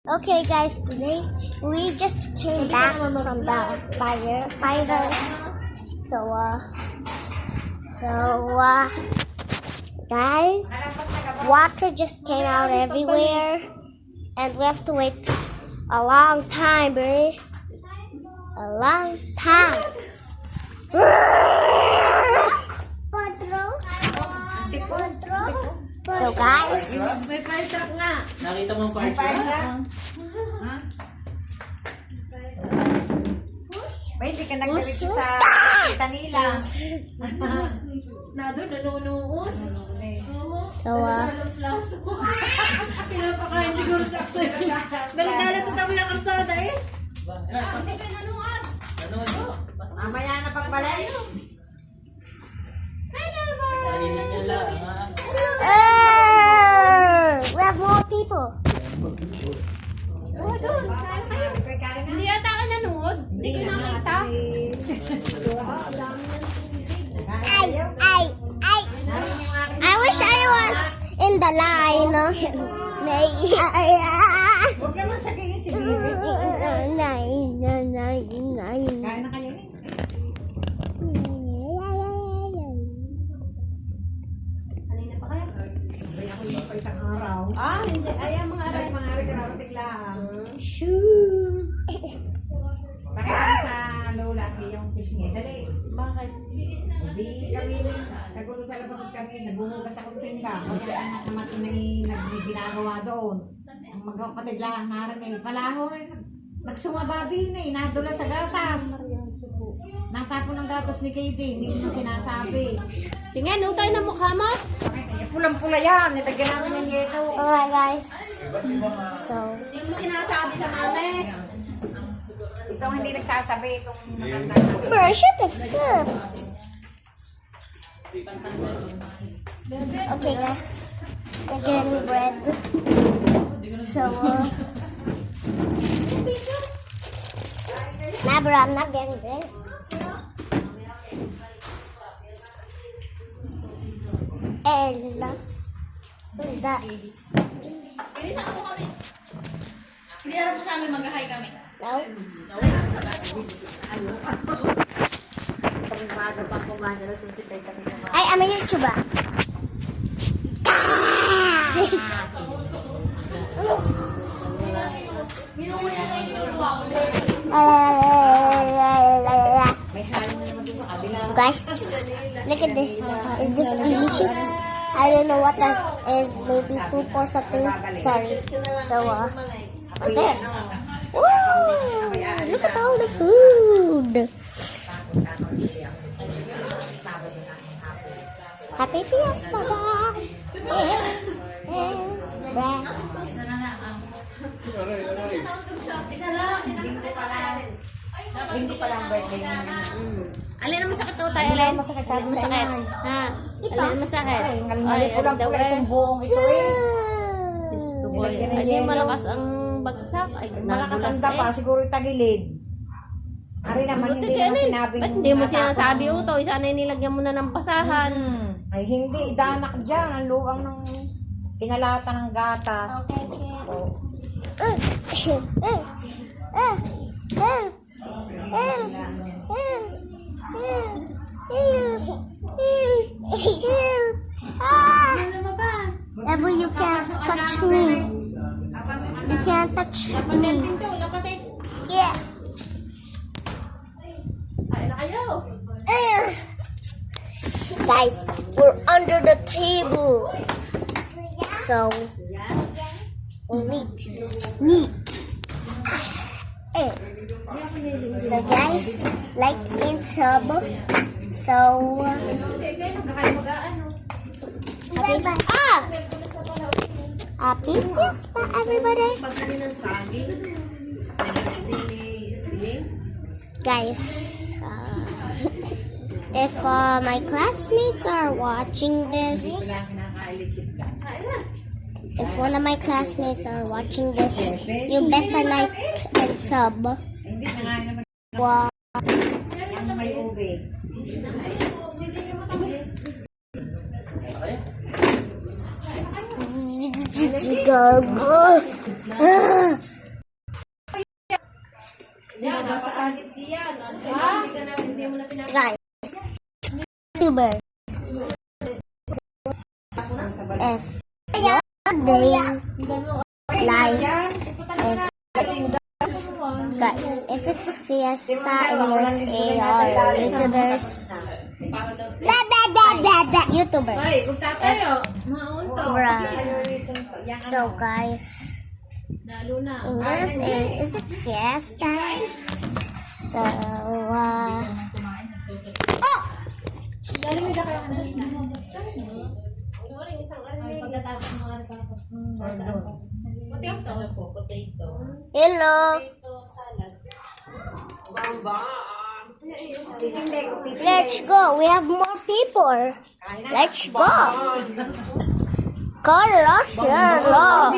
Okay guys, today we just came back from the fire. Guys, water just came out everywhere and we have to wait a long time, bro. A long time. So guys, May fire truck nga. Nakita mo fire truck? Ha? Ba, hindi ka nagdiretso sa kita nila. Nado, nanunood. so Pinapakain siguro sa aksa. Dala-dala sa tabi ng karsada eh. Kasi kayo nanunood. Mamaya na pagbalay. Sarili niya lang. we have more people. Hindi yata ka nanood. Hindi ko nakita. I wish I was in the line. Huwag naman sabihin si Bibi. Nine. Kaya na kayo eh. Kanina pa kaya? Ay, ako yung pa isang araw. Hindi. Ay, ang mga aray. Mga araw kararating lang. Shoo. Bakit kami sa lola at yung pisngi? Dali. Bakit? Hindi kami, nagulo sa labas at kami, nagbuhugas akong tingga. Kaya anak naman may ginagawa doon. Ang magkapatid lang, narinig. Palaho rin. Nagsumaba din eh, nadula sa gatas. Natapon ng gatas ni Katie, hindi mo sinasabi. Tingnan, utay na mukha mo. Bakit? Pulang-pula yan, nitagyan namin ng yeto. Alright guys. So Hindi mo sinasabi sa mame. Ito ang hindi nagsasabi, itong nakanta. bro, shut the fuck. Okay guys. We're getting bread. So nah bro, I'm not getting bread. Ella. Inisan mo kami. Hindi alam mo sa amin mag-hi kami. No? Sabi maaga pang kumanya na sumisipay kami naman. Ay, I'm a YouTuber. May halong na naman dito sa kabila. Guys, look at this. Is this delicious? I don't know what that is. Maybe poop or something. Sorry. So, there. Woo! Look at all the food. Happy Fiesta, guys. Isa lang. Linggo pa lang birthday niya. Alin naman sakit to tayo, Alin? Masakit sabi mo sa Masakit. inay. Ha? Alin masakit? Mali ko lang pula itong buong ito eh. Ay, di malakas ang bagsak. Ay, Malakas ang nadulas dapa, siguro tagilid. Ari naman, hindi naman sinabing... Ba't hindi mo sinasabi uto? Sana nilagyan mo na ng pasahan. Ay hindi, danak dyan. Ang luwang ng pinalata ng gatas. Oh. Ebu, you can't touch me. You can't touch me. Pinto, lapatin. Yeah. Kain na kayo. Guys, we're under the table. So, neat. So guys, like and sub. So, happy Fiesta, everybody. Guys, if my classmates are watching this, if one of my classmates are watching this, you better like and sub. Hindi na nga naman Wow. yung may ube. Gago. Guys, YouTuber. If they live, guys, if it's Fiesta and there's AR YouTubers, YouTubers. Kung tatayo, maunto. Bruh. So guys, Lalo na. in this is it Fiesta? So Galing mo kayo ay, pagkatapos mo tapos ng potato. hello. Salad. Let's go. We have more people. Let's go. Carla, Sherlock.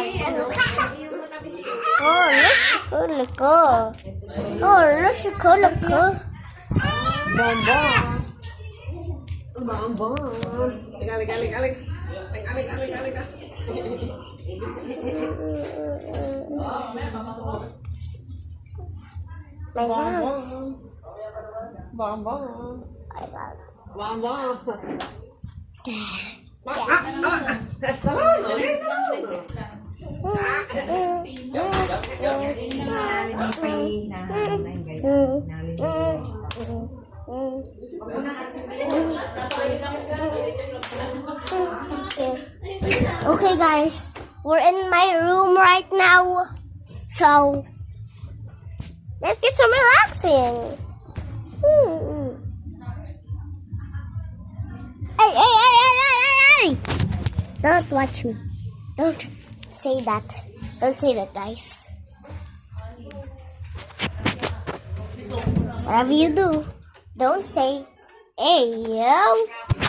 Oh, let's go. Oh, let's go. My house. I got Okay, guys, we're in my room right now, so let's get some relaxing. Hey! Don't watch me. Don't say that. Don't say that, guys. Whatever you do, don't say, hey, yo.